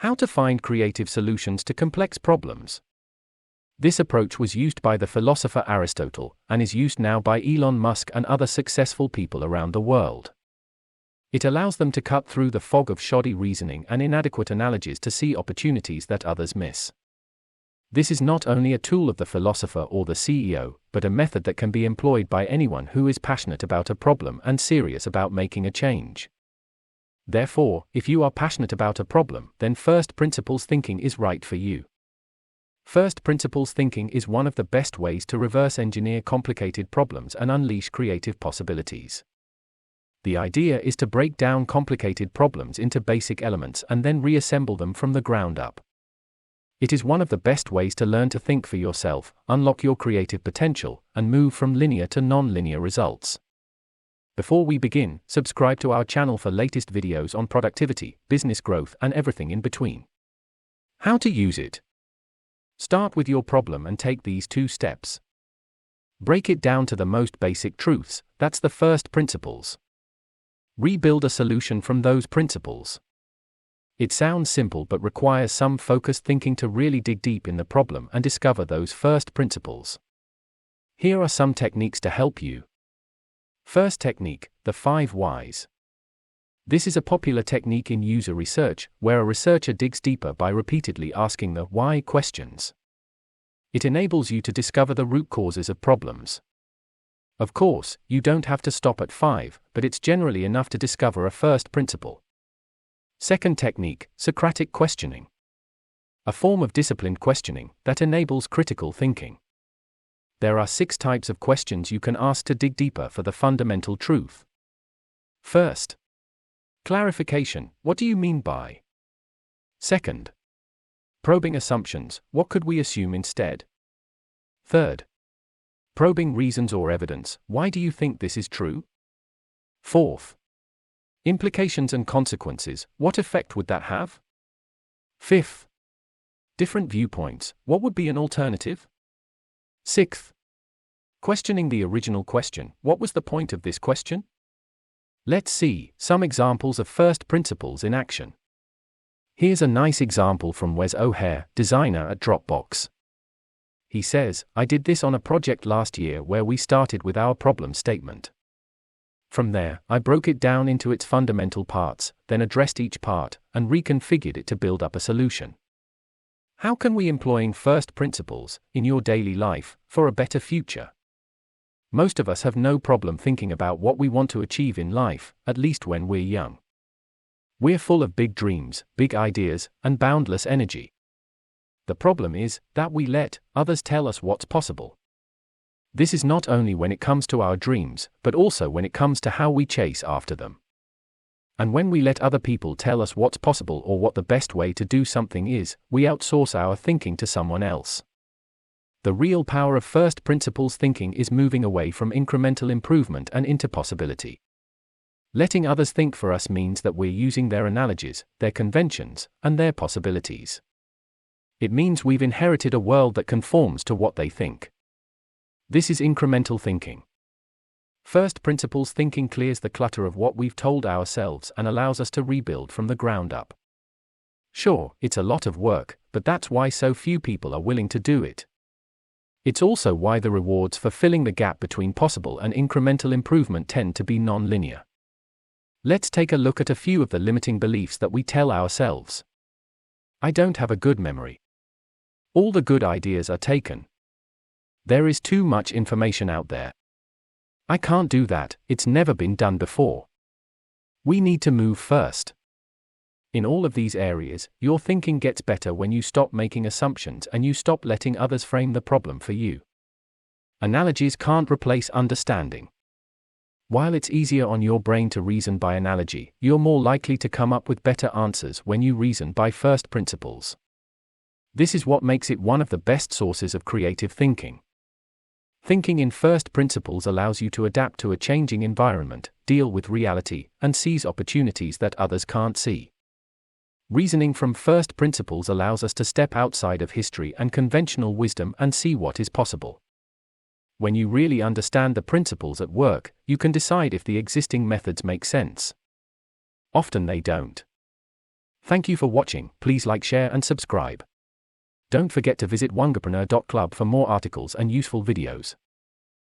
How to find creative solutions to complex problems. This approach was used by the philosopher Aristotle, and is used now by Elon Musk and other successful people around the world. It allows them to cut through the fog of shoddy reasoning and inadequate analogies to see opportunities that others miss. This is not only a tool of the philosopher or the CEO, but a method that can be employed by anyone who is passionate about a problem and serious about making a change. Therefore, if you are passionate about a problem, then first principles thinking is right for you. First principles thinking is one of the best ways to reverse engineer complicated problems and unleash creative possibilities. The idea is to break down complicated problems into basic elements and then reassemble them from the ground up. It is one of the best ways to learn to think for yourself, unlock your creative potential, and move from linear to non-linear results. Before we begin, subscribe to our channel for latest videos on productivity, business growth, and everything in between. How to use it. Start with your problem and take these 2 steps. Break it down to the most basic truths, that's the first principles. Rebuild a solution from those principles. It sounds simple but requires some focused thinking to really dig deep in the problem and discover those first principles. Here are some techniques to help you. First technique, the 5 whys. This is a popular technique in user research, where a researcher digs deeper by repeatedly asking the why questions. It enables you to discover the root causes of problems. Of course, you don't have to stop at 5, but it's generally enough to discover a first principle. Second technique, Socratic questioning. A form of disciplined questioning that enables critical thinking. There are 6 types of questions you can ask to dig deeper for the fundamental truth. First, clarification, what do you mean by? Second, probing assumptions, what could we assume instead? Third, probing reasons or evidence, why do you think this is true? Fourth, implications and consequences, what effect would that have? Fifth, different viewpoints, what would be an alternative? Sixth, questioning the original question, what was the point of this question? Let's see some examples of first principles in action. Here's a nice example from Wes O'Hare, designer at Dropbox. He says, I did this on a project last year where we started with our problem statement. From there, I broke it down into its fundamental parts, then addressed each part, and reconfigured it to build up a solution. How can we employ first principles, in your daily life, for a better future? Most of us have no problem thinking about what we want to achieve in life, at least when we're young. We're full of big dreams, big ideas, and boundless energy. The problem is that we let others tell us what's possible. This is not only when it comes to our dreams, but also when it comes to how we chase after them. And when we let other people tell us what's possible or what the best way to do something is, we outsource our thinking to someone else. The real power of first principles thinking is moving away from incremental improvement and into possibility. Letting others think for us means that we're using their analogies, their conventions, and their possibilities. It means we've inherited a world that conforms to what they think. This is incremental thinking. First principles thinking clears the clutter of what we've told ourselves and allows us to rebuild from the ground up. Sure, it's a lot of work, but that's why so few people are willing to do it. It's also why the rewards for filling the gap between possible and incremental improvement tend to be non-linear. Let's take a look at a few of the limiting beliefs that we tell ourselves. I don't have a good memory. All the good ideas are taken. There is too much information out there. I can't do that, it's never been done before. We need to move first. In all of these areas, your thinking gets better when you stop making assumptions and you stop letting others frame the problem for you. Analogies can't replace understanding. While it's easier on your brain to reason by analogy, you're more likely to come up with better answers when you reason by first principles. This is what makes it one of the best sources of creative thinking. Thinking in first principles allows you to adapt to a changing environment, deal with reality, and seize opportunities that others can't see. Reasoning from first principles allows us to step outside of history and conventional wisdom and see what is possible. When you really understand the principles at work, you can decide if the existing methods make sense. Often they don't. Thank you for watching. Please like, share, and subscribe. Don't forget to visit wonderpreneur.club for more articles and useful videos.